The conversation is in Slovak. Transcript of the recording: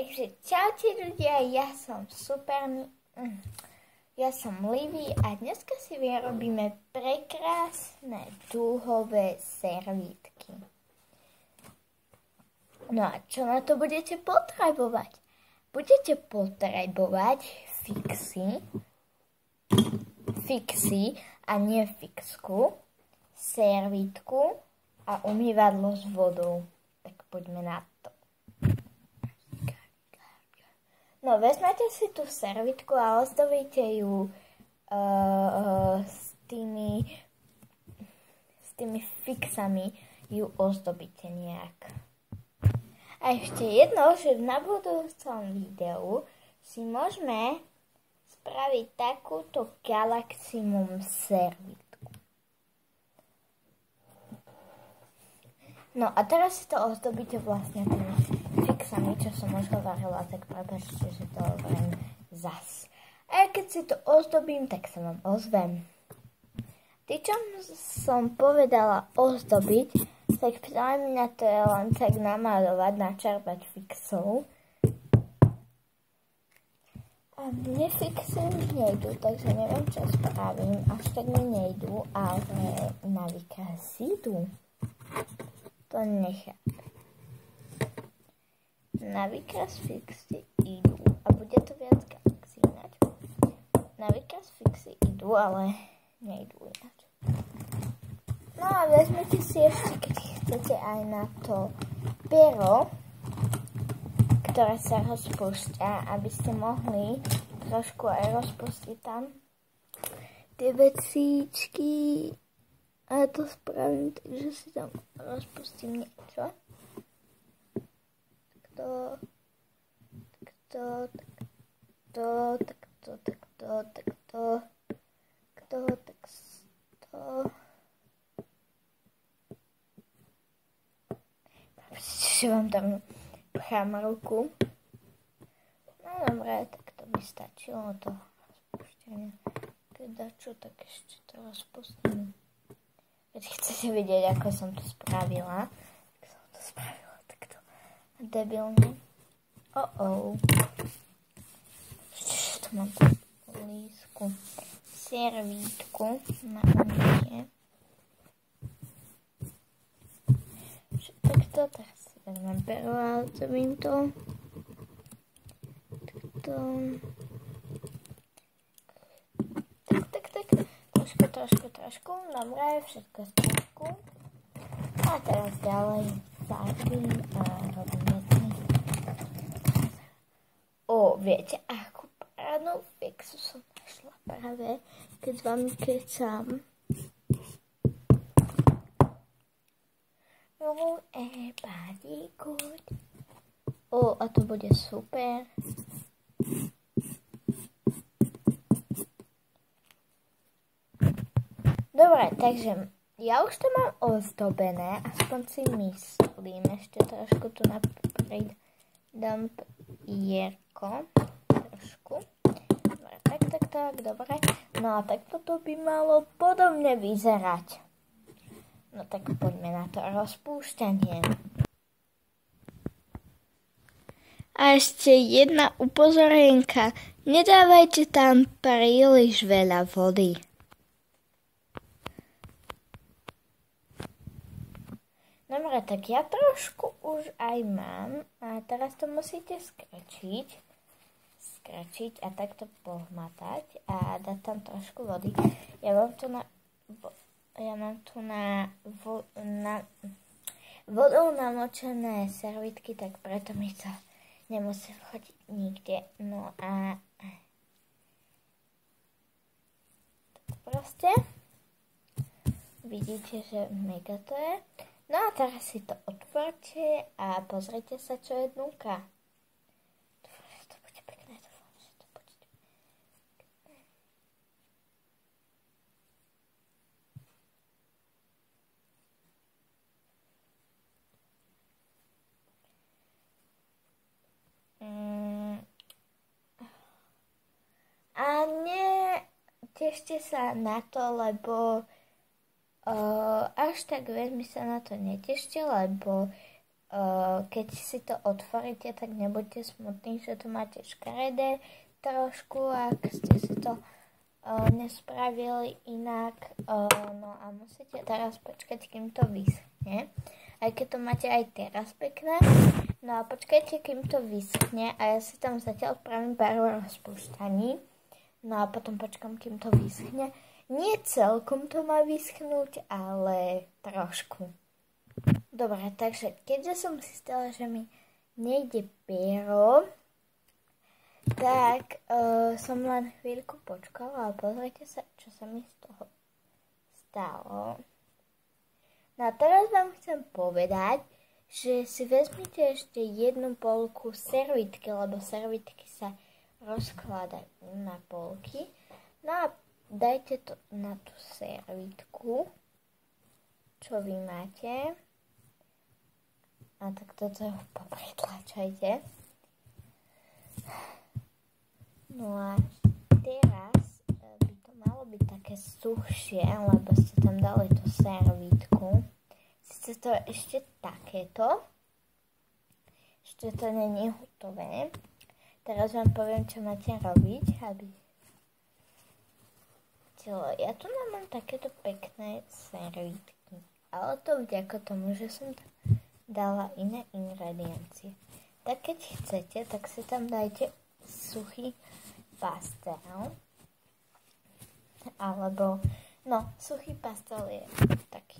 Takže čaute ľudia, ja som Livy a dneska si vyrobíme prekrásne dúhové servítky. No a čo na to budete potrebovať? Budete potrebovať fixy a nie fixku, servítku a umývadlo s vodou. Tak poďme na to. No, vezmete si tú servitku a ozdobíte ju s tými fixami, ju ozdobíte nejak. A ešte jedno, že na budúcom videu si môžeme spraviť takúto Galaximum servitku. No a teraz si to ozdobíte vlastne tými fixami, čo som už hovorila, tak prepáčte, že to hovorím zas. A keď si to ozdobím, tak sa vám ozvem. Ty, čo som povedala ozdobiť, tak pre mňa to je len tak namalovať, načerpať fixov. A mne fixy nejdu, takže neviem, čo spravím. Až tak mi nejdu, ale na výkaz idú. To nechápem. Na výkaz fixy idú. A bude to viac galaxií ináč. Na výkaz fixy idú, ale nejdú ináč. No a vezmete si ešte, keď chcete, aj na to pero, ktoré sa rozpúšťa, aby ste mohli trošku aj rozpustiť tam tie vecíčky. A ja to spravím, takže si tam rozpustím niečo. Takto. Že vám tam pchám ruku. No dobré, tak to by stačilo to rozpúšťanie. Keď čo, tak ešte to rozpustím. Keď chcete vidieť, ako som to spravila, takto debilne. Ešte tu mám lísku servítku na umytie. Takto, teraz si vezmem pero a odzobím to. Takto. Trošku. Dobre, všetko z trošku. A teraz ďalej farbím a robím veci. Viete, akú parádnu fixu som našla práve, keď s vami kecam. Everybody good. A to bude super. Dobre, takže ja už to mám ozdobené, aspoň si myslím. Ešte trošku tu dám pierko. Trošku. Dobre, tak, dobre. No a tak toto by malo podobne vyzerať. No tak poďme na to rozpúšťanie. A ešte jedna upozornenka. Nedávajte tam príliš veľa vody. Dobre, tak ja trošku už aj mám. A teraz to musíte skračiť a takto pohmatať a dať tam trošku vody. Ja mám tu na vodou namočené servítky, tak preto mi to nemusím chodiť nikde. No a tak proste vidíte, že mega to je. No a teraz si to otvorte a pozrite sa, čo je dnúka. To bude pekné, dúfam, že to bude pekné. A netešte sa na to, lebo až tak veľmi sa na to netešte, lebo keď si to otvoríte, tak nebuďte smutní, že to máte škaredé trošku, ak ste si to nespravili inak. No a musíte teraz počkať, kým to vyschne. Aj keď to máte aj teraz pekné. No a počkajte, kým to vyschne a ja si tam zatiaľ spravím pár rozpúšťaní. No a potom počkám, kým to vyschne. Nie celkom to má vyschnúť, ale trošku. Dobre, takže keďže som si stala, že mi nejde pero, tak som len chvíľku počkala a pozrite sa, čo sa mi z toho stalo. No a teraz vám chcem povedať, že si vezmite ešte jednu polku servitky, lebo servitky sa rozkladajú na polky. No a dajte to na tú servitku, čo vy máte. A tak toto popretlačajte. No a teraz by to malo byť také suchšie, lebo ste tam dali tú servítku. Sice to je ešte takéto. Ešte to není hotové. Teraz vám poviem, čo máte robiť, aby... Ja tu mám takéto pekné servítky. Ale to vďaka tomu, že som tam dala iné ingrediencie. Tak keď chcete, tak si tam dajte suchý pastel. Alebo, no, suchý pastel je taký